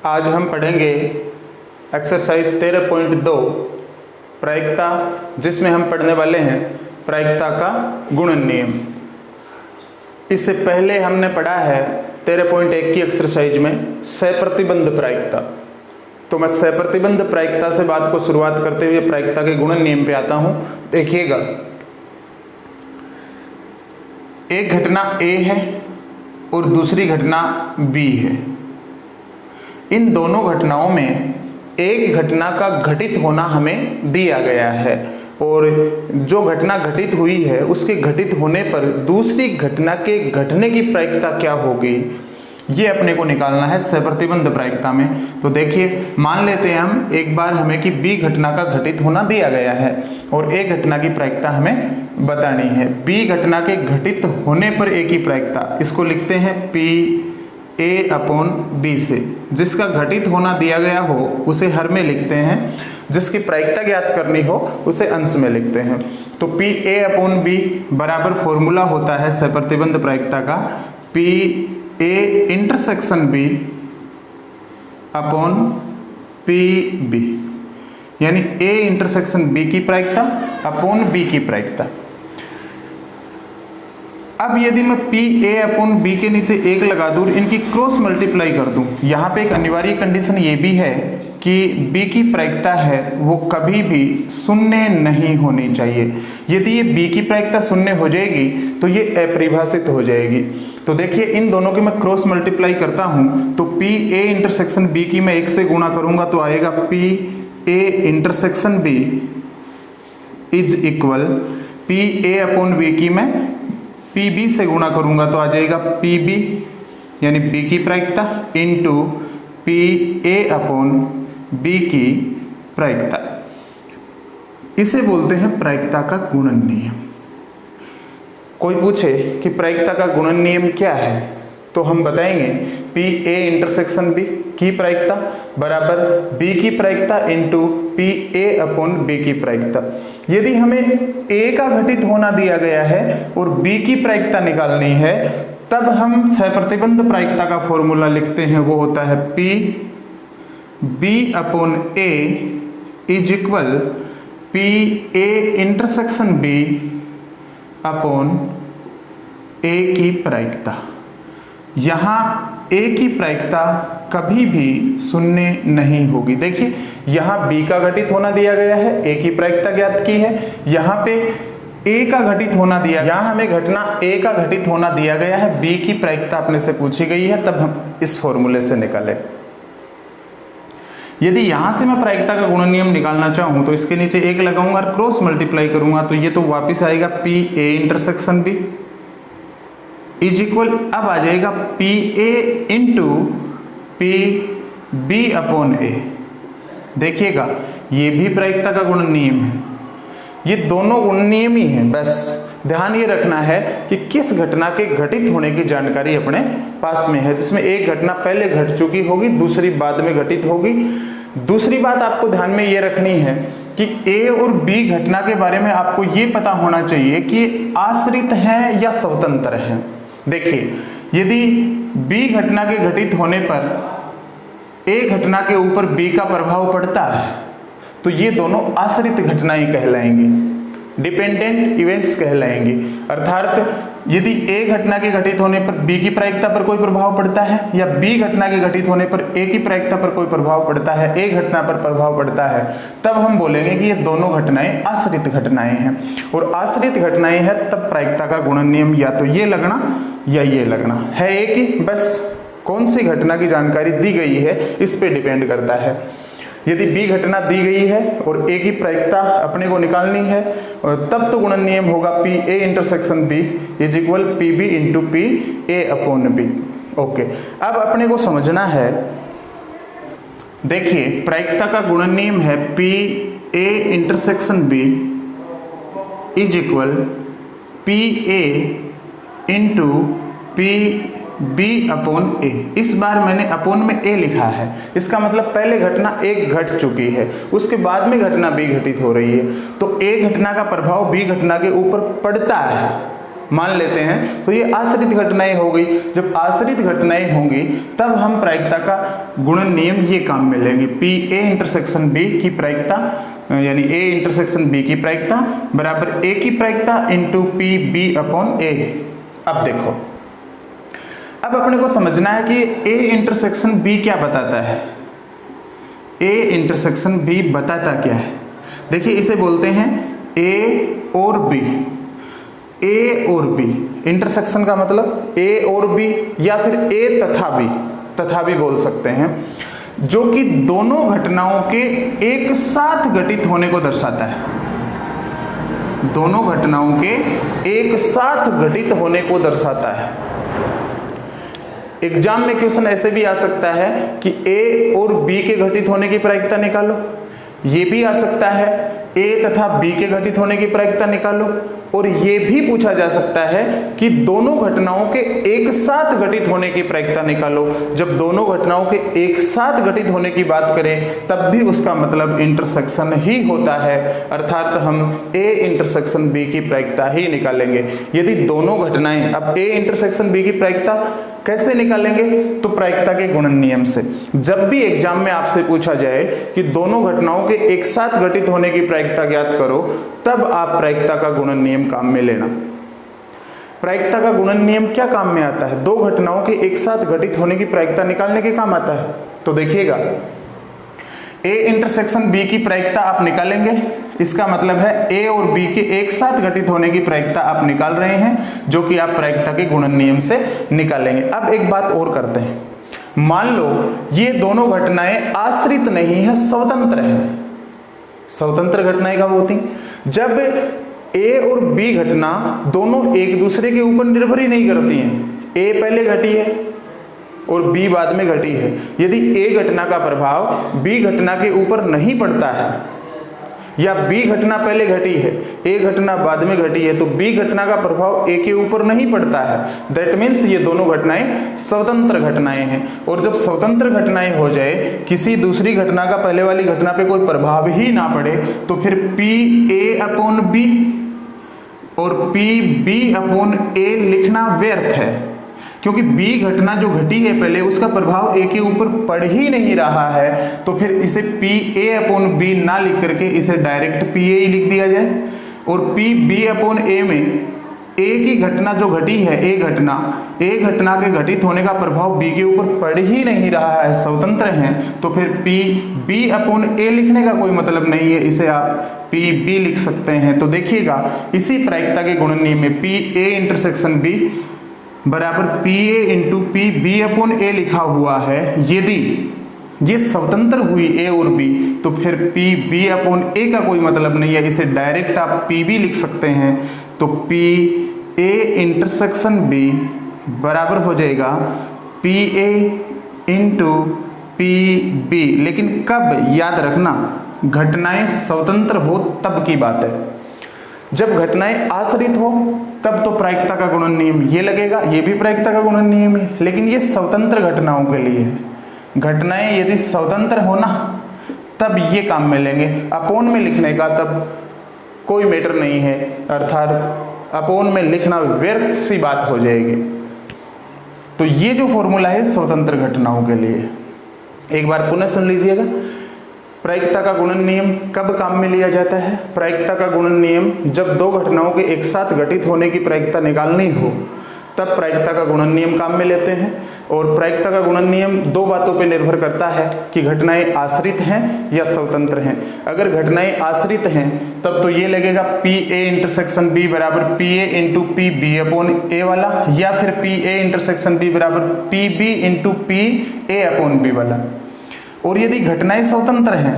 आज हम पढ़ेंगे एक्सरसाइज 13.2 प्रायिकता, जिसमें हम पढ़ने वाले हैं प्रायिकता का गुणन नियम। इससे पहले हमने पढ़ा है 13.1 की एक्सरसाइज में सहप्रतिबंध प्रायिकता। तो मैं सहप्रतिबंध प्रायिकता से बात को शुरुआत करते हुए प्रायिकता के गुणन नियम पे आता हूं। देखिएगा, एक घटना A है और दूसरी घटना B है। इन दोनों घटनाओं में एक घटना का घटित होना हमें दिया गया है और जो घटना घटित हुई है उसके घटित होने पर दूसरी घटना के घटने की प्रायिकता क्या होगी, ये अपने को निकालना है सहप्रतिबंध प्रायिकता में। तो देखिए, मान लेते हैं हम एक बार हमें कि B घटना का घटित होना दिया गया है और A घटना की प्रायिकता हमें बतानी है। B घटना के घटित होने पर A की प्रायिकता, इसको लिखते हैं P A/B से। जिसका घटित होना दिया गया हो उसे हर में लिखते हैं, जिसकी प्रायिकता ज्ञात करनी हो उसे अंश में लिखते हैं। तो P A/B बराबर फॉर्मूला होता है सहप्रतिबंध प्रायिकता का P A/B अपॉन PB, यानी A/B की प्रायिकता अपॉन B की प्रायिकता। अब यदि मैं PA/B के नीचे 1 लगा दूं, इनकी क्रॉस मल्टीप्लाई कर दूं, यहाँ पे एक अनिवार्य कंडीशन ये भी है कि B की प्रायिकता है वो कभी भी शून्य नहीं होनी चाहिए। यदि ये B की प्रायिकता शून्य हो जाएगी तो ये अपरिभाषित हो जाएगी। तो देखिए, इन दोनों की मैं क्रॉस मल्टीप्लाई करता हूँ तो PA/B की मैं 1 से गुणा करूँगा तो आएगा PA/B इज इक्वल PA/B की मैं PB से गुणा करूंगा तो आ जाएगा PB, यानी B की प्रायिकता इंटू PA/B की प्रायिकता। इसे बोलते हैं प्रायिकता का गुणन नियम। कोई पूछे कि प्रायिकता का गुणन नियम क्या है तो हम बताएंगे PA/B की प्रायिकता बराबर B की प्रायिकता इंटू PA/B की प्रायिकता। यदि हमें A का घटित होना दिया गया है और B की प्रायिकता निकालनी है, तब हम सहप्रतिबंध प्रायिकता का फॉर्मूला लिखते हैं, वो होता है PB/A is equal PA/B upon A की प्रायिकता। यहाँ A की प्रायिकता कभी भी शून्य नहीं होगी। देखिए, यहाँ B का घटित होना दिया गया है, A की प्रायिकता ज्ञात की है। यहाँ पे A का घटित होना दिया, यहाँ हमें घटना A का घटित होना दिया गया है, B की प्रायिकता अपने से पूछी गई है, तब हम इस फॉर्मूले से निकाले। यदि यहाँ से मैं प्रायिकता का गुणन नियम निकालना चाहूँ तो इसके नीचे 1 लगाऊंगा और क्रॉस मल्टीप्लाई करूंगा तो ये तो वापिस आएगा PA/B इज इक्वल, अब आ जाएगा PA इंटू PB/A। देखिएगा, ये भी प्रायिकता का गुणन नियम है, ये दोनों गुणन नियम ही हैं। बस ध्यान ये रखना है कि किस घटना के घटित होने की जानकारी अपने पास में है, जिसमें एक घटना पहले घट चुकी होगी, दूसरी बाद में घटित होगी। दूसरी बात आपको ध्यान में ये रखनी है कि A और B घटना के बारे में आपको ये पता होना चाहिए कि आश्रित हैं या स्वतंत्र हैं। देखिए, यदि B घटना के घटित होने पर A घटना के ऊपर B का प्रभाव पड़ता है तो ये दोनों आश्रित घटनाएं कहलाएंगी, डिपेंडेंट इवेंट्स कहलाएंगी। अर्थात यदि A घटना के घटित होने पर B की प्रायिकता पर कोई प्रभाव पड़ता है या B घटना के घटित होने पर A की प्रायिकता पर कोई प्रभाव पड़ता है, A घटना पर प्रभाव पड़ता है, तब हम बोलेंगे कि ये दोनों घटनाएं आश्रित घटनाएं हैं। और आश्रित घटनाएं हैं तब प्रायिकता का गुणन नियम या तो ये लगना या ये लगना है। एक ही, बस कौन सी घटना की जानकारी दी गई है इस पे डिपेंड करता है। यदि B घटना दी गई है और A की प्रायिकता अपने को निकालनी है, और तब तो गुणन नियम होगा PA/B is equal PB into PA/B। Okay, अब अपने को समझना है, देखिए प्रायिकता का गुणन नियम है PA/B is equal PA into PB/A। इस बार मैंने अपोन में A लिखा है, इसका मतलब पहले घटना एक घट चुकी है, उसके बाद में घटना B घटित हो रही है, तो A घटना का प्रभाव B घटना के ऊपर पड़ता है। मान लेते हैं, तो ये आश्रित घटनाएं हो गई। जब आश्रित घटनाएं होंगी तब हम प्रायिकता का गुणन नियम ये काम में लेंगे। पी ए इंटरसेक्शन बी की प्रायिकता यानी ए इंटरसेक्शन बी की प्रायिकता बराबर ए की प्रायिकता इंटू पी बी अपॉन ए। अब देखो, अब अपने को समझना है कि ए इंटरसेक्शन बी क्या बताता है। ए इंटरसेक्शन बी बताता क्या है? देखिए, इसे बोलते हैं ए और बी। ए और बी इंटरसेक्शन का मतलब ए और बी या फिर ए तथा भी बोल सकते हैं, जो कि दोनों घटनाओं के एक साथ घटित होने को दर्शाता है। दोनों घटनाओं के एक साथ घटित होने को दर्शाता है। एग्जाम में क्वेश्चन ऐसे भी आ सकता है कि ए और बी के घटित होने की प्रायिकता निकालो। ये भी आ सकता है ए तथा बी के घटित होने की प्रायिकता निकालो। और ये भी पूछा जा सकता है कि दोनों घटनाओं के एक साथ घटित होने की प्रायिकता निकालो। जब दोनों घटनाओं के एक साथ घटित होने की बात करें तब भी उसका मतलब इंटरसेक्शन ही होता है, अर्थात हम ए इंटरसेक्शन बी की प्रायिकता ही निकालेंगे। यदि दोनों घटनाएं, अब ए इंटरसेक्शन बी की प्रायिकता कैसे निकालेंगे? तो प्रायिकता के गुणन नियम से। जब भी एग्जाम में आपसे पूछा जाए कि दोनों घटनाओं के एक साथ घटित होने की प्रायिकता ज्ञात करो, तब आप प्रायिकता का गुणन नियम काम में लेना। प्रायिकता का गुणन नियम क्या काम में आता है? दो घटनाओं के एक साथ घटित होने की प्रायिकता निकालने के काम आता है। तो देखिएगा, ए इंटरसेक्शन बी की प्रायिकता आप निकालेंगे, इसका मतलब है ए और बी के एक साथ घटित होने की प्रायिकता आप निकाल रहे हैं, जो कि आप प्रायिकता के गुणन नियम से निकालेंगे। अब एक बात और करते हैं, मान लो ये दोनों घटनाएं आश्रित नहीं है, स्वतंत्र है। स्वतंत्र घटनाएं कब होती? जब ए और बी घटना दोनों एक दूसरे के ऊपर निर्भर ही नहीं करती हैं। ए पहले घटी है और बी बाद में घटी है। यदि ए घटना का प्रभाव बी घटना के ऊपर नहीं पड़ता है, या बी घटना पहले घटी है, ए घटना बाद में घटी है, तो बी घटना का प्रभाव ए के ऊपर नहीं पड़ता है। दैट मीन्स ये दोनों घटनाएं स्वतंत्र घटनाएं हैं। और जब स्वतंत्र घटनाएं हो जाए, किसी दूसरी घटना का पहले वाली घटना पे कोई प्रभाव ही ना पड़े, तो फिर पी ए अपॉन बी और पी बी अपॉन ए लिखना व्यर्थ है, क्योंकि बी घटना जो घटी है पहले, उसका प्रभाव ए के ऊपर पड़ ही नहीं रहा है। तो फिर इसे पी ए अपॉन बी ना लिख करके इसे डायरेक्ट पी ए ही लिख दिया जाए। और पी बी अपॉन ए में ए की घटना जो घटी है, ए घटना के घटित होने का प्रभाव बी के ऊपर पड़ ही नहीं रहा है, स्वतंत्र हैं, तो फिर पी बी अपॉन ए लिखने का कोई मतलब नहीं है, इसे आप पी बी लिख सकते हैं। तो देखिएगा, इसी प्रायिकता के गुणन नियम में पी ए इंटरसेक्शन बी बराबर P A into P B upon A लिखा हुआ है। यदि ये स्वतंत्र हुई ए और बी, तो फिर पी बी अपॉन ए का कोई मतलब नहीं है, इसे डायरेक्ट आप पी बी लिख सकते हैं। तो पी ए इंटरसेक्शन बी बराबर हो जाएगा P A into P B. लेकिन कब? याद रखना, घटनाएं स्वतंत्र हो तब की बात है। जब घटनाएं आश्रित हो तब तो प्रायिकता का गुणन नियम ये लगेगा, ये भी प्रायिकता का गुणन नियम है, लेकिन ये स्वतंत्र घटनाओं के लिए है। घटनाएं यदि स्वतंत्र हो ना, तब ये काम में लेंगे। अपोन में लिखने का तब कोई मैटर नहीं है, अर्थात अपोन में लिखना व्यर्थ सी बात हो जाएगी। तो ये जो फॉर्मूला है स्वतंत्र घटनाओं के लिए, एक बार पुनः सुन लीजिएगा। प्रायिकता का गुणन नियम कब काम में लिया जाता है? प्रायिकता का गुणन नियम जब दो घटनाओं के एक साथ घटित होने की प्रायिकता निकालनी हो, तब प्रायिकता का गुणन नियम काम में लेते हैं। और प्रायिकता का गुणन नियम दो बातों पर निर्भर करता है कि घटनाएं आश्रित हैं या स्वतंत्र हैं। अगर घटनाएं आश्रित हैं तब तो ये लगेगा पी ए इंटरसेक्शन बी बराबर P A into P B upon A वाला, या फिर पी ए इंटरसेक्शन बी बराबर P B into P A upon B वाला। और यदि घटनाएं स्वतंत्र हैं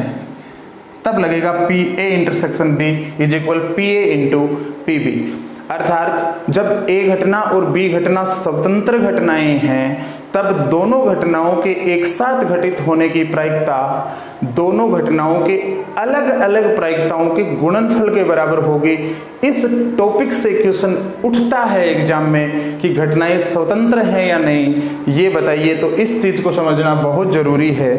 तब लगेगा P A intersection B is equal P A into P B. अर्थात जब ए घटना और बी घटना स्वतंत्र घटनाएं हैं, तब दोनों घटनाओं के एक साथ घटित होने की प्रायिकता दोनों घटनाओं के अलग अलग प्रायिकताओं के गुणनफल के बराबर होगी। इस टॉपिक से क्वेश्चन उठता है एग्जाम में कि घटनाएं स्वतंत्र हैं या नहीं, ये बताइए। तो इस चीज को समझना बहुत जरूरी है।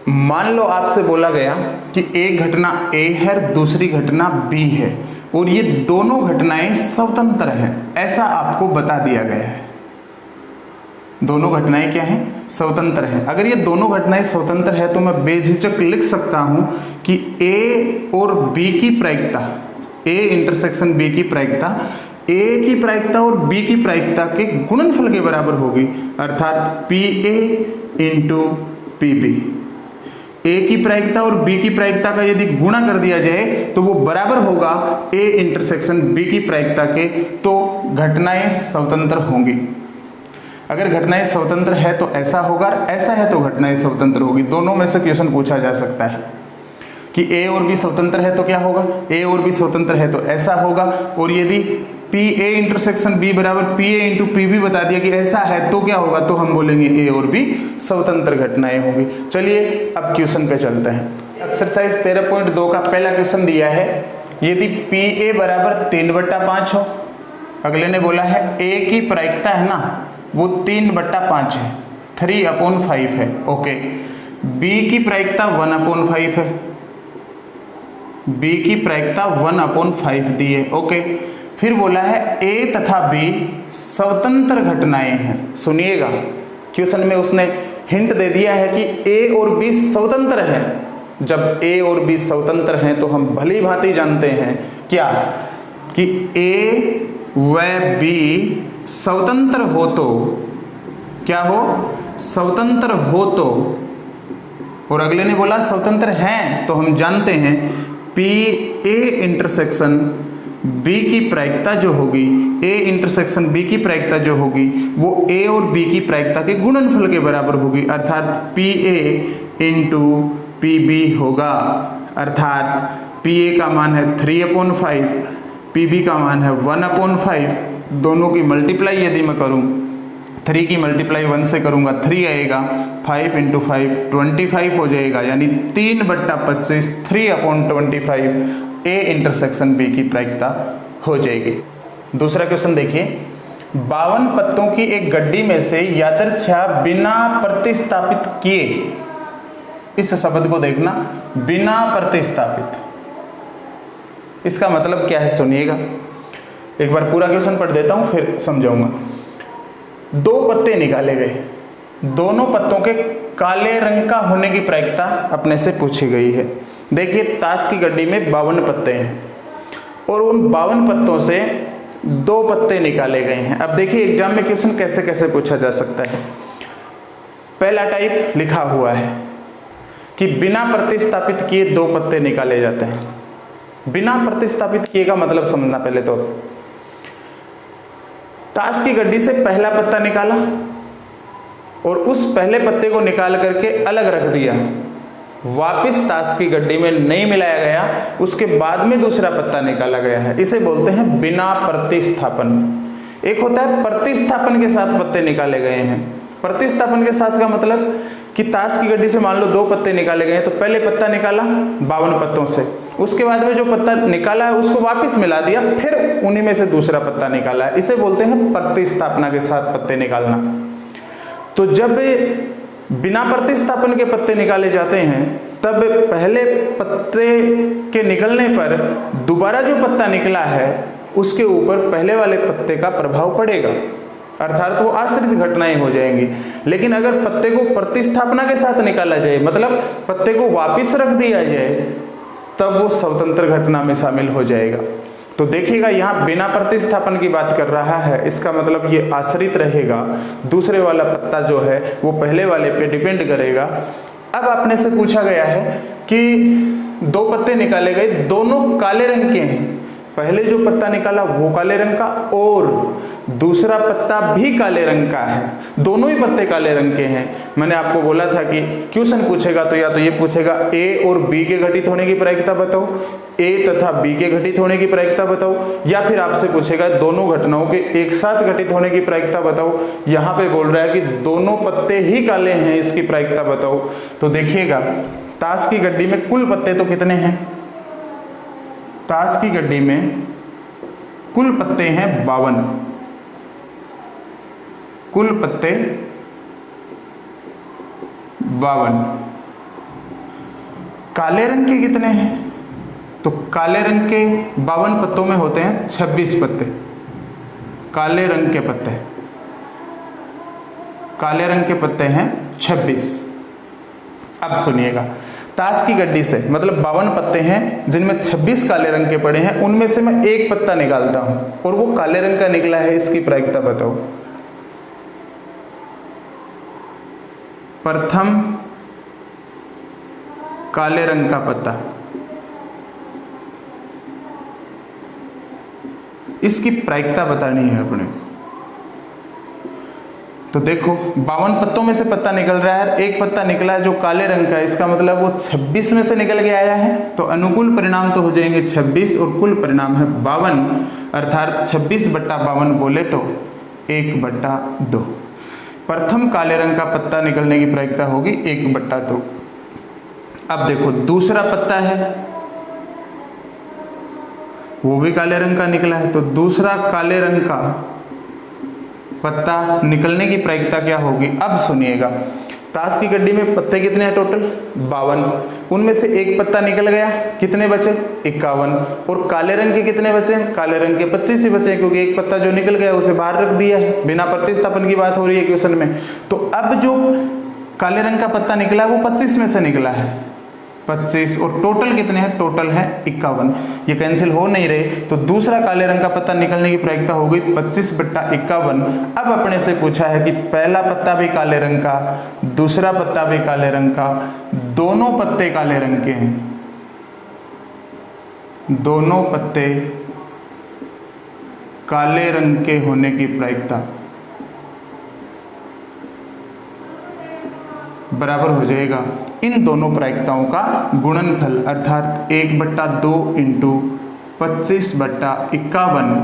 मान लो आपसे बोला गया कि एक घटना ए है, दूसरी घटना बी है, और ये दोनों घटनाएं स्वतंत्र हैं, ऐसा आपको बता दिया गया है। दोनों घटनाएं क्या हैं? स्वतंत्र हैं। अगर ये दोनों घटनाएं स्वतंत्र है तो मैं बेझिझक लिख सकता हूं कि ए और बी की प्रायिकता, ए इंटरसेक्शन बी की प्रायिकता ए की प्रायिकता और बी की प्रायिकता के गुणनफल के बराबर होगी, अर्थात P A into P B. A की प्रायिकता और बी की प्रायिकता का यदि गुणा कर दिया जाए तो वो बराबर होगा ए इंटरसेक्शन बी की प्रायिकता के, तो घटनाएं स्वतंत्र होंगी। अगर घटनाएं स्वतंत्र है तो ऐसा होगा, ऐसा है तो घटनाएं स्वतंत्र होगी। दोनों में से क्वेश्चन पूछा जा सकता है कि ए और बी स्वतंत्र है तो क्या होगा, ए और बी स्वतंत्र है तो ऐसा होगा, और यदि पी ए इंटरसेक्शन बी बराबर P A into P B बता दिया कि ऐसा है तो क्या होगा, तो हम बोलेंगे ए और बी स्वतंत्र घटनाएं होंगी। चलिए अब क्वेश्चन पे चलते हैं। एक्सरसाइज 13.2 का पहला क्वेश्चन दिया है, यदि पी ए बराबर 3/5 हो, अगले ने बोला है ए की प्रायिकता है ना वो 3/5 है, 3/5 है, ओके। बी की प्रायिकता 1/5 है, बी की प्रायिकता 1/5 दी है, ओके। फिर बोला है ए तथा बी स्वतंत्र घटनाएं हैं। सुनिएगा, क्वेश्चन में उसने हिंट दे दिया है कि ए और बी स्वतंत्र हैं। जब ए और बी स्वतंत्र हैं तो हम भली भांति जानते हैं क्या कि ए व बी स्वतंत्र हो तो क्या हो, स्वतंत्र हो तो, और अगले ने बोला स्वतंत्र हैं, तो हम जानते हैं पी ए इंटरसेक्शन बी की प्रायिकता जो होगी, ए इंटरसेक्शन बी की प्रायिकता जो होगी वो ए और बी की प्रायिकता के गुणनफल के बराबर होगी, अर्थात P A into P B होगा। अर्थात पी ए का मान है 3/5, पी बी का मान है 1/5। दोनों की मल्टीप्लाई यदि मैं करूं, 3 की मल्टीप्लाई 1 से करूंगा 3 आएगा, 5 इंटू 5 25 हो जाएगा, यानी 3/25 3/25 ए इंटरसेक्शन बी की प्रायिकता हो जाएगी। दूसरा क्वेश्चन देखिए, 52 पत्तों की एक गड्डी में से यादृच्छा बिना प्रतिस्थापित किए, इस शब्द को देखना, बिना प्रतिस्थापित, इसका मतलब क्या है सुनिएगा। एक बार पूरा क्वेश्चन पढ़ देता हूं फिर समझाऊंगा। 2 पत्ते निकाले गए, दोनों पत्तों के काले रंग का होने की प्रायिकता अपने से पूछी गई है। देखिए, ताश की गड्डी में 52 पत्ते हैं और उन 52 पत्तों से 2 पत्ते निकाले गए हैं। अब देखिए एग्जाम में क्वेश्चन कैसे कैसे पूछा जा सकता है। पहला टाइप लिखा हुआ है कि बिना प्रतिस्थापित किए 2 पत्ते निकाले जाते हैं। बिना प्रतिस्थापित किए का मतलब समझना पहले तो, ताश की गड्डी से पहला पत्ता निकाला और उस पहले पत्ते को निकाल करके अलग रख दिया, वापिस ताश की गड्डी में नहीं मिलाया गया, उसके बाद में दूसरा पत्ता निकाला गया है, इसे बोलते हैं बिना प्रतिस्थापन। एक होता है प्रतिस्थापन के साथ पत्ते निकाले गए हैं। प्रतिस्थापन के साथ का मतलब कि ताश की गड्डी से मान लो 2 पत्ते निकाले गए, तो पहले पत्ता निकाला 52 पत्तों से, उसके बाद में जो पत्ता निकाला है उसको वापस मिला दिया, फिर उन्हीं में से दूसरा पत्ता निकाला है, इसे बोलते हैं प्रतिस्थापना के साथ पत्ते निकालना। तो जब बिना प्रतिस्थापन के पत्ते निकाले जाते हैं तब पहले पत्ते के निकलने पर दोबारा जो पत्ता निकला है उसके ऊपर पहले वाले पत्ते का प्रभाव पड़ेगा, अर्थात वो आश्रित घटनाएं हो जाएंगी। लेकिन अगर पत्ते को प्रतिस्थापना के साथ निकाला जाए, मतलब पत्ते को वापस रख दिया जाए, तब वो स्वतंत्र घटना में शामिल हो जाएगा। तो देखिएगा यहाँ बिना प्रतिस्थापन की बात कर रहा है, इसका मतलब ये आश्रित रहेगा, दूसरे वाला पत्ता जो है वो पहले वाले पे डिपेंड करेगा। अब आपने से पूछा गया है कि 2 पत्ते निकाले गए, दोनों काले रंग के हैं, पहले जो पत्ता निकाला वो काले रंग का और दूसरा पत्ता भी काले रंग का है, दोनों ही पत्ते काले रंग के हैं। मैंने आपको बोला था कि क्वेश्चन पूछेगा तो या तो ये पूछेगा ए और बी के घटित होने की प्रायिकता बताओ, ए तथा बी के घटित होने की प्रायिकता बताओ, या फिर आपसे पूछेगा दोनों घटनाओं के एक साथ घटित होने की प्रायिकता बताओ। यहाँ पे बोल रहा है कि दोनों पत्ते ही काले हैं, इसकी प्रायिकता बताओ। तो देखिएगा ताश की गड्डी में कुल पत्ते तो कितने हैं, ताश की गड्डी में कुल पत्ते हैं 52, कुल पत्ते 52। काले रंग के कितने हैं, तो काले रंग के 52 पत्तों में होते हैं 26 पत्ते, काले रंग के पत्ते, काले रंग के पत्ते हैं 26। अब सुनिएगा, ताश की गड्डी से मतलब 52 पत्ते हैं जिनमें 26 काले रंग के पड़े हैं, उनमें से मैं एक पत्ता निकालता हूं और वो काले रंग का निकला है, इसकी प्रायिकता बताओ। प्रथम काले रंग का पत्ता, इसकी प्रायिकता बतानी है अपने। तो देखो 52 पत्तों में से पत्ता निकल रहा है, एक पत्ता निकला है जो काले रंग का है, इसका मतलब वो 26 में से निकल के आया है। तो अनुकूल परिणाम तो हो जाएंगे 26 और कुल परिणाम है 52, अर्थात 26/52 बोले तो 1/2। प्रथम काले रंग का पत्ता निकलने की प्रायिकता होगी 1/2। अब देखो दूसरा पत्ता है, वो भी काले रंग का निकला है, तो दूसरा काले रंग का पत्ता निकलने की प्रायिकता क्या होगी। अब सुनिएगा, ताश की गड्डी में पत्ते कितने हैं टोटल 52, उनमें से एक पत्ता निकल गया, कितने बचे 51, और काले रंग के कितने बचे, काले रंग के 25 ही बचे, क्योंकि एक पत्ता जो निकल गया उसे बाहर रख दिया है, बिना प्रतिस्थापन की बात हो रही है क्वेश्चन में। तो अब जो काले रंग का पत्ता निकला है वो 25 में से निकला है, 25, और टोटल कितने हैं, टोटल है 51, ये कैंसिल हो नहीं रहे। तो दूसरा काले रंग का पत्ता निकलने की प्रायिकता हो गई 25/51। अब अपने से पूछा है कि पहला पत्ता भी काले रंग का, दूसरा पत्ता भी काले रंग का, दोनों पत्ते काले रंग के हैं, दोनों पत्ते काले रंग के होने की प्रायिकता बराबर हो जाएगा इन दोनों प्रायिकताओं का गुणनफल, अर्थात 1/2 इंटू 25/51।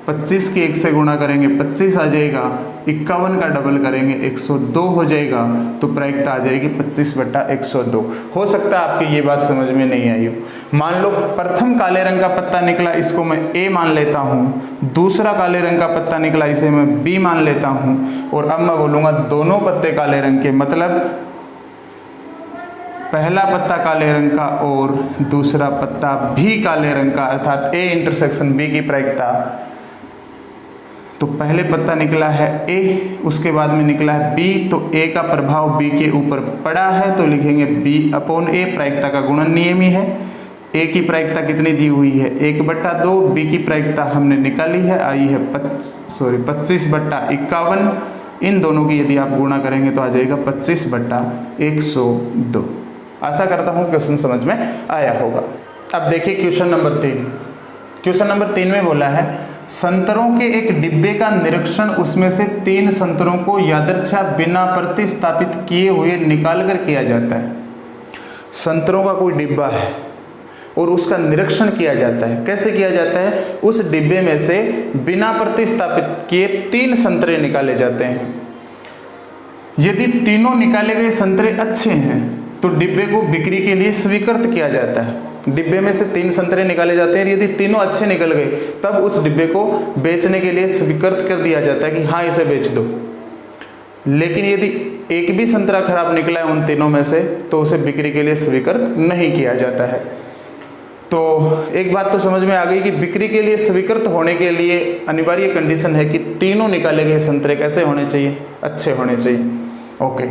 25 के 1 से गुणा करेंगे 25 आ जाएगा, 51 का डबल करेंगे 102 हो जाएगा, तो प्रायिकता आ जाएगी 25/102। हो सकता है आपकी ये बात समझ में नहीं आई हो। मान लो प्रथम काले रंग का पत्ता निकला, इसको मैं A मान लेता हूँ, दूसरा काले रंग का पत्ता निकला, इसे मैं B मान लेता हूँ, और अब मैं बोलूँगा दोनों पत्ते काले रंग के, मतलब पहला पत्ता काले रंग का और दूसरा पत्ता भी काले रंग का, अर्थात A इंटरसेक्शन B की प्रायिकता। तो पहले पत्ता निकला है A, उसके बाद में निकला है B, तो A का प्रभाव B के ऊपर पड़ा है, तो लिखेंगे B/A, प्रायिकता का गुणन नियम ही है। A की प्रायिकता कितनी दी हुई है 1/2, B की प्रायिकता हमने निकाली है, आई है 25/51। इन दोनों की यदि आप गुणा करेंगे तो आ जाएगा 25/102। आशा करता हूँ क्वेश्चन समझ में आया होगा। अब देखिए क्वेश्चन नंबर 3। क्वेश्चन नंबर 3 में बोला है संतरों के एक डिब्बे का निरीक्षण उसमें से 3 संतरों को यादृच्छा बिना प्रतिस्थापित किए हुए निकाल कर किया जाता है। संतरों का कोई डिब्बा है और उसका निरीक्षण किया जाता है। कैसे किया जाता है, उस डिब्बे में से बिना प्रतिस्थापित किए 3 संतरे निकाले जाते हैं। यदि तीनों निकाले गए संतरे अच्छे हैं तो डिब्बे को बिक्री के लिए स्वीकृत किया जाता है। डिब्बे में से 3 संतरे निकाले जाते हैं, यदि तीनों अच्छे निकल गए तब उस डिब्बे को बेचने के लिए स्वीकृत कर दिया जाता है कि हाँ इसे बेच दो। लेकिन यदि एक भी संतरा खराब निकला है उन तीनों में से तो उसे बिक्री के लिए स्वीकृत नहीं किया जाता है। तो एक बात तो समझ में आ गई कि बिक्री के लिए स्वीकृत होने के लिए अनिवार्य कंडीशन है कि तीनों निकाले गए संतरे कैसे होने चाहिए, अच्छे होने चाहिए। ओके,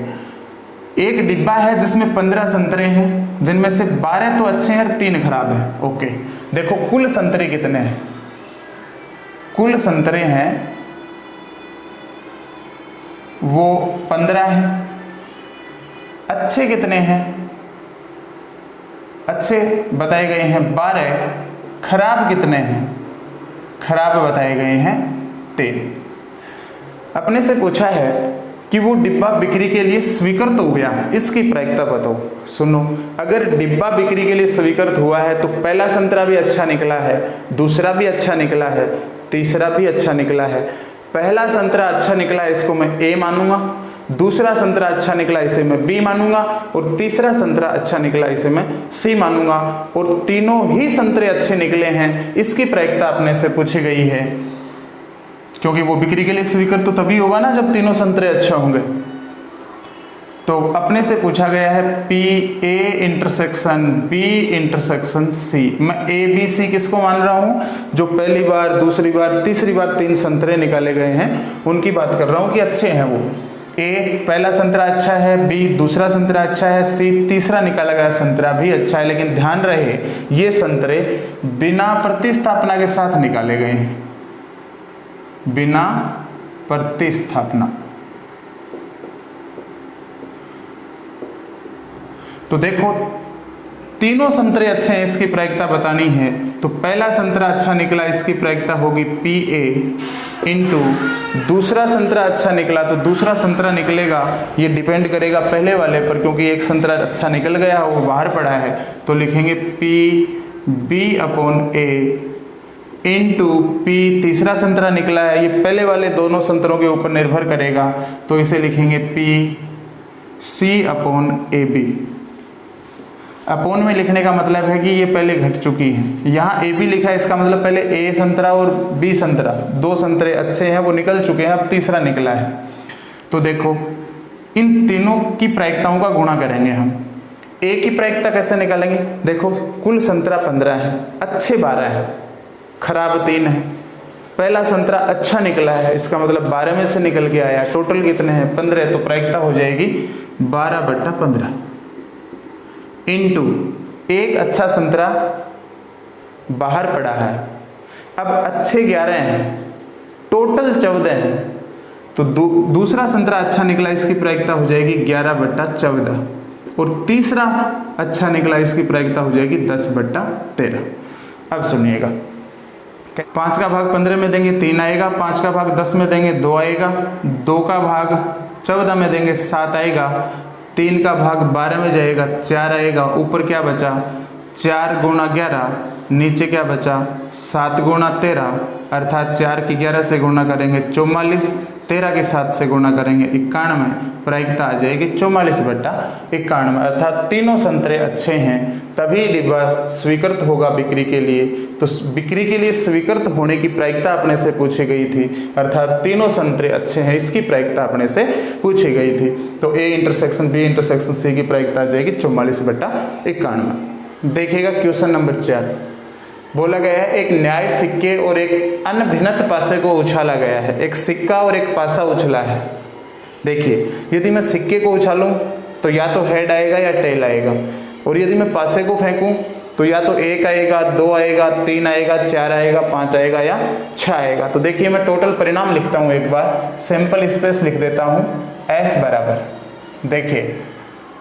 एक डिब्बा है जिसमें 15 संतरे हैं, जिनमें से 12 तो अच्छे हैं और 3 खराब हैं। ओके, देखो कुल संतरे कितने हैं, कुल संतरे हैं वो 15 हैं। अच्छे कितने हैं, अच्छे बताए गए हैं 12, खराब कितने हैं, खराब बताए गए हैं 3। अपने से पूछा है कि वो डिब्बा बिक्री के लिए स्वीकृत हो गया, इसकी प्रायिकता बताओ। सुनो, अगर डिब्बा बिक्री के लिए स्वीकृत हुआ है तो पहला संतरा भी अच्छा निकला है, दूसरा भी अच्छा निकला है, तीसरा भी अच्छा निकला है। पहला संतरा अच्छा निकला है, इसको मैं A मानूंगा, दूसरा संतरा अच्छा निकला इसे मैं B मानूंगा, और तीसरा संतरा अच्छा निकला इसे मैं C मानूंगा। और तीनों ही संतरे अच्छे निकले हैं, इसकी प्रायिकता अपने से पूछी गई है, क्योंकि वो बिक्री के लिए स्वीकृत तो तभी होगा ना जब तीनों संतरे अच्छे होंगे। तो अपने से पूछा गया है P A intersection B intersection C. मैं ए बी सी किसको मान रहा हूँ? जो पहली बार, दूसरी बार, तीसरी बार 3 संतरे निकाले गए हैं उनकी बात कर रहा हूँ कि अच्छे हैं वो। ए पहला संतरा अच्छा है, बी दूसरा संतरा अच्छा है, सी तीसरा निकाला गया संतरा भी अच्छा है। लेकिन ध्यान रहे ये संतरे बिना प्रतिस्थापना के साथ निकाले गए हैं, बिना प्रतिस्थापना। तो देखो तीनों संतरे अच्छे हैं, इसकी प्रायिकता बतानी है। तो पहला संतरा अच्छा निकला, इसकी प्रायिकता होगी पी ए इंटू दूसरा संतरा अच्छा निकला तो दूसरा संतरा निकलेगा, ये डिपेंड करेगा पहले वाले पर, क्योंकि एक संतरा अच्छा निकल गया वो बाहर पड़ा है। तो लिखेंगे पी बी अपॉन ए इंटू पी तीसरा संतरा निकला है, ये पहले वाले दोनों संतरों के ऊपर निर्भर करेगा, तो इसे लिखेंगे P C upon A B. Upon में लिखने का मतलब है कि ये पहले घट चुकी है। यहाँ ए बी लिखा है, इसका मतलब पहले ए संतरा और बी संतरा, 2 संतरे अच्छे हैं वो निकल चुके हैं, अब तीसरा निकला है। तो देखो इन तीनों की प्रायिकताओं का गुणा करेंगे हम। ए की प्रायिकता कैसे निकालेंगे? देखो कुल संतरा 15 है, अच्छे 12 है, खराब 3 है। पहला संतरा अच्छा निकला है, इसका मतलब 12 में से निकल के आया, टोटल कितने हैं? 15। तो प्रायिकता हो जाएगी 12/15 इंटू एक अच्छा संतरा बाहर पड़ा है, अब अच्छे 11 हैं, टोटल 14 हैं। तो दूसरा संतरा अच्छा निकला, इसकी प्रायिकता हो जाएगी 11/14 और तीसरा अच्छा निकला, इसकी प्रायिकता हो जाएगी 10/13। अब सुनिएगा, 5 का भाग 15 में देंगे 3 आएगा, 5 का भाग 10 में देंगे 2 आएगा, 2 का भाग 14 में देंगे 7 आएगा, 3 का भाग 12 में जाएगा 4 आएगा, ऊपर क्या बचा 4 गुणा 11, नीचे क्या बचा 7 गुणा 13, अर्थात 4 की 11 से गुणा करेंगे 44, 13 के 7 से गुणा करेंगे 91, प्रायिकता आ जाएगी 44/91। अर्थात तीनों संतरे अच्छे हैं, तभी डिब्बा स्वीकृत होगा बिक्री के लिए। तो बिक्री के लिए स्वीकृत होने की प्रायिकता अपने से पूछी गई थी, अर्थात तीनों संतरे अच्छे हैं, इसकी प्रायिकता अपने से पूछी गई थी। तो A intersection B intersection C की प्रायिकता आ जाएगी 44/91। देखिएगा क्वेश्चन नंबर 4, बोला गया है एक न्याय सिक्के और एक अनभिन्नत पासे को उछाला गया है। एक सिक्का और एक पासा उछला है। देखिए यदि मैं सिक्के को उछालूं तो या तो हेड आएगा या टेल आएगा, और यदि मैं पासे को फेंकूं तो या तो 1 आएगा, 2 आएगा, 3 आएगा, 4 आएगा, 5 आएगा या 6 आएगा। तो देखिए मैं टोटल परिणाम लिखता हूं, एक बार सिंपल स्पेस लिख देता हूं। S बराबर, देखिए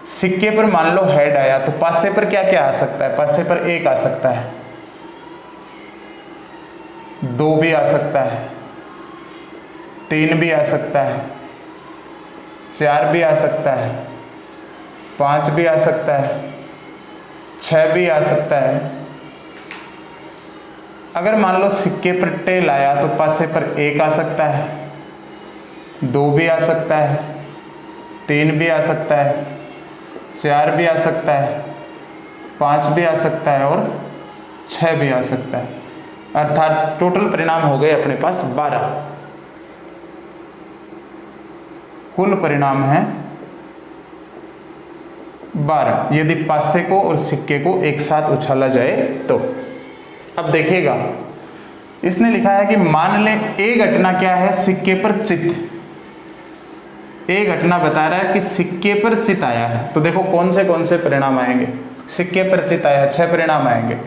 सिक्के पर मान लो हेड आया तो पासे पर क्या क्या आ सकता है? पासे पर 1 आ सकता है, 2 भी आ सकता है, 3 भी आ सकता है, 4 भी आ सकता है, 5 भी आ सकता है, 6 भी आ सकता है। अगर मान लो सिक्के पर टेल आया तो पासे पर 1 आ सकता है, 2 भी आ सकता है, 3 भी आ सकता है, 4 भी आ सकता है, 5 भी आ सकता है और 6 भी आ सकता है। अर्थात टोटल परिणाम हो गए अपने पास 12। कुल परिणाम है 12 यदि पासे को और सिक्के को एक साथ उछाला जाए तो। अब देखिएगा इसने लिखा है कि मान लें ए घटना क्या है? सिक्के पर चित। ए घटना बता रहा है कि सिक्के पर चित आया है। तो देखो कौन से परिणाम आएंगे? सिक्के पर चित आया, 6 परिणाम आएंगे।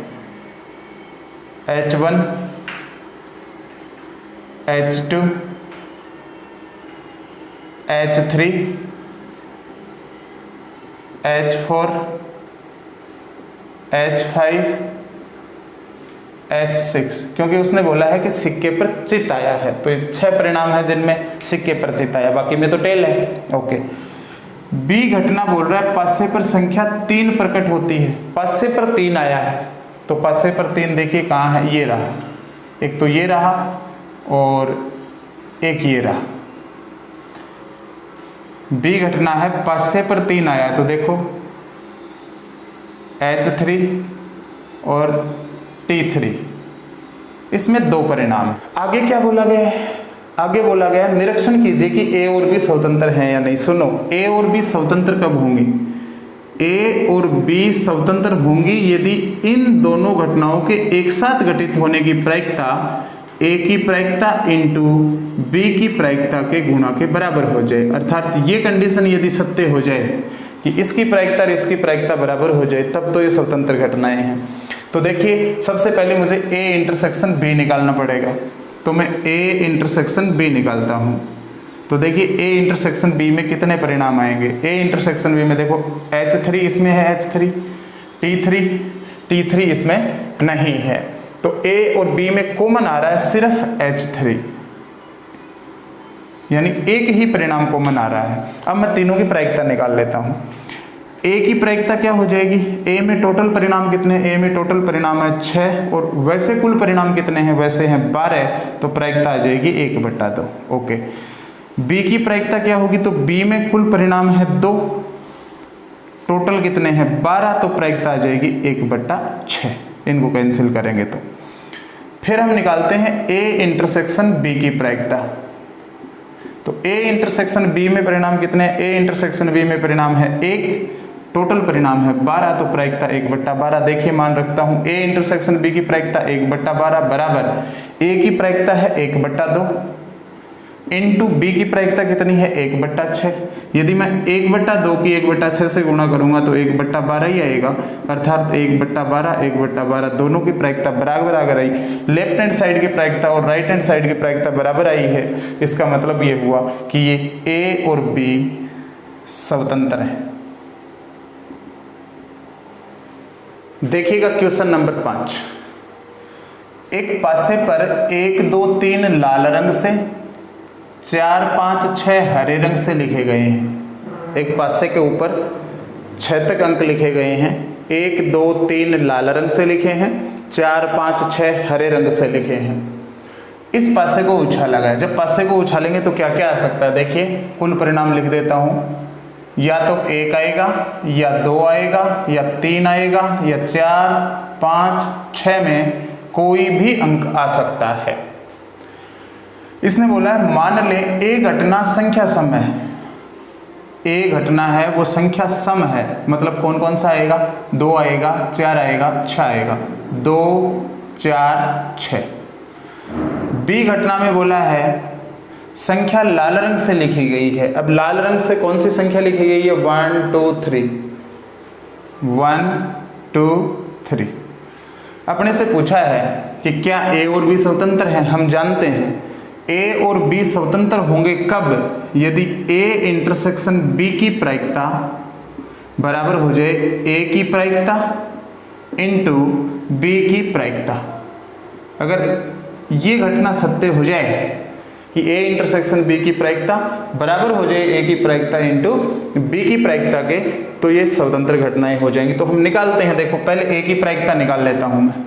H1, H2, H3, H4, H5, H6, क्योंकि उसने बोला है कि सिक्के पर चित आया है, तो ये 6 परिणाम है जिनमें सिक्के पर चित आया, बाकी में तो टेल है। ओके। बी घटना बोल रहा है पासे पर संख्या 3 प्रकट होती है। पासे पर 3 आया है तो पासे पर 3 देखिए कहाँ है? ये रहा, एक तो ये रहा और एक ये रहा। बी घटना है पासे पर 3 आया, तो देखो H3 और T3, इसमें 2 परिणाम है। आगे क्या बोला गया है? आगे बोला गया निरीक्षण कीजिए कि ए और बी स्वतंत्र हैं या नहीं। सुनो, ए और बी स्वतंत्र कब होंगी? ए और बी स्वतंत्र होंगी यदि इन दोनों घटनाओं के एक साथ घटित होने की प्रायिकता ए की प्रायिकता इंटू बी की प्रायिकता के गुणा के बराबर हो जाए। अर्थात ये कंडीशन यदि सत्य हो जाए कि इसकी प्रायिकता और इसकी प्रायिकता बराबर हो जाए, तब तो ये स्वतंत्र घटनाएं हैं। तो देखिए, सबसे पहले मुझे ए इंटरसेक्शन बी निकालना पड़ेगा, तो मैं ए इंटरसेक्शन बी निकालता हूँ। तो देखिए, ए इंटरसेक्शन बी में कितने परिणाम आएंगे? ए इंटरसेक्शन बी में देखो H3 इसमें है, H3, T3 इसमें नहीं है, तो ए और बी में कॉमन आ रहा है सिर्फ H3, यानी एक ही परिणाम कॉमन आ रहा है। अब मैं तीनों की प्रायिकता निकाल लेता हूं। ए की प्रायिकता क्या हो जाएगी? ए में टोटल परिणाम कितने? ए में टोटल परिणाम है 6 और वैसे कुल परिणाम कितने हैं? वैसे हैं 12, तो प्रायिकता आ जाएगी 1/2। ओके। बी की प्रायिकता क्या होगी? तो बी में कुल परिणाम है 2, टोटल कितने हैं? 12, तो प्रायिकता आ जाएगी 1/6। इनको कैंसिल करेंगे तो फिर हम निकालते हैं ए इंटरसेक्शन बी की प्रायिकता। तो ए इंटरसेक्शन बी में परिणाम कितने हैं? ए इंटरसेक्शन बी में परिणाम है 1, टोटल परिणाम है 12, तो प्रायिकता 1/12। देखिए, मान रखता हूं ए इंटरसेक्शन बी की प्रायिकता 1/12 बराबर ए की प्रायिकता है 1/2 इंटू बी की प्रायिकता कितनी है? 1/6। यदि मैं 1/2 की 1/6 से गुणा करूंगा तो 1/12 ही आएगा, अर्थात 1/12 दोनों की प्रायिकता बराबर आई। लेफ्ट हैंड साइड की प्रायिकता और राइट हैंड साइड की प्रायिकता बराबर आई है। इसका मतलब ये हुआ कि ये ए और बी स्वतंत्र हैं। देखिएगा क्वेश्चन नंबर 5। एक पासे पर 1, 2, 3 लाल रंग से, 4, 5, 6 हरे रंग से लिखे गए हैं। एक पासे के ऊपर 6 तक अंक लिखे गए हैं। 1, 2, 3 लाल रंग से लिखे हैं, 4, 5, 6 हरे रंग से लिखे हैं। इस पासे को उछाला गया। जब पासे को उछालेंगे तो क्या क्या आ सकता है? देखिए, कुल परिणाम लिख देता हूँ। या तो 1 आएगा, या 2 आएगा, या 3 आएगा, या 4, 5, 6 में कोई भी अंक आ सकता है। इसने बोला है मान ले ए घटना संख्या सम है। ए घटना है वो संख्या सम है, मतलब कौन कौन सा आएगा? 2 आएगा, 4 आएगा, 6 आएगा। 2, 4, 6। बी घटना में बोला है संख्या लाल रंग से लिखी गई है। अब लाल रंग से कौन सी संख्या लिखी गई है? 1, 2, 3। 1, 2, 3। अपने से पूछा है कि क्या ए और बी स्वतंत्र हैं? हम जानते हैं ए और बी स्वतंत्र होंगे कब? यदि ए इंटरसेक्शन बी की प्रायिकता बराबर हो जाए ए की प्रायिकता इंटू बी की प्रायिकता। अगर ये घटना सत्य हो जाए कि ए इंटरसेक्शन बी की प्रायिकता बराबर हो जाए ए की प्रायिकता इंटू बी की प्रायिकता के, तो ये स्वतंत्र घटनाएं हो जाएंगी। तो हम निकालते हैं। देखो, पहले ए की प्रायिकता निकाल लेता हूं मैं।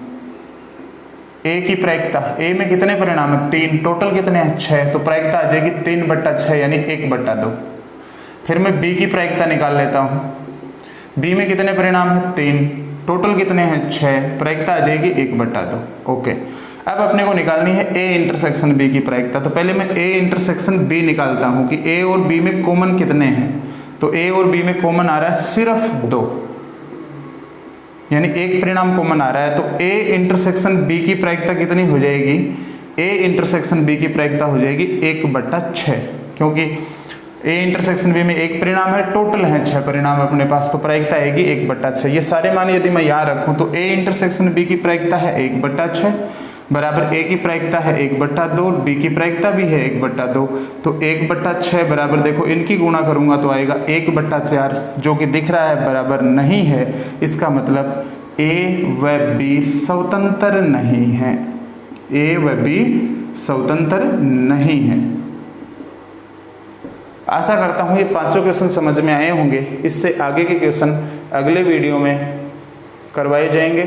ए की प्रायिकता, ए में कितने परिणाम है? 3, टोटल कितने हैं? 6, तो प्रायिकता आ जाएगी 3/6 यानी 1/2। फिर मैं बी की प्रायिकता निकाल लेता हूँ। बी में कितने परिणाम है? 3, टोटल कितने हैं? 6, प्रायिकता आ जाएगी 1/2। ओके। अब अपने को निकालनी है ए इंटरसेक्शन बी की प्रायिकता। तो पहले मैं ए इंटरसेक्शन बी निकालता हूँ कि ए और बी में कॉमन कितने हैं। तो ए और बी में कॉमन आ रहा है सिर्फ 2, यानी एक परिणाम कॉमन आ रहा है। तो ए इंटरसेक्शन बी की प्रायिकता कितनी हो जाएगी? ए इंटरसेक्शन बी की प्रायिकता हो जाएगी 1/6, क्योंकि ए इंटरसेक्शन बी में एक परिणाम है, टोटल है 6 परिणाम अपने पास, तो प्रायिकता आएगी 1/6। ये सारे मान यदि मैं यहाँ रखूँ तो ए इंटरसेक्शन बी की प्रायिकता है 1/6 बराबर ए की प्रायिकता है 1/2, बी की प्रायिकता भी है 1/2, तो 1/6 बराबर देखो इनकी गुणा करूंगा तो आएगा 1/4, जो कि दिख रहा है बराबर नहीं है। इसका मतलब ए व बी स्वतंत्र नहीं है। ए व बी स्वतंत्र नहीं है। आशा करता हूँ ये पांचों क्वेश्चन समझ में आए होंगे। इससे आगे के क्वेश्चन अगले वीडियो में करवाए जाएंगे।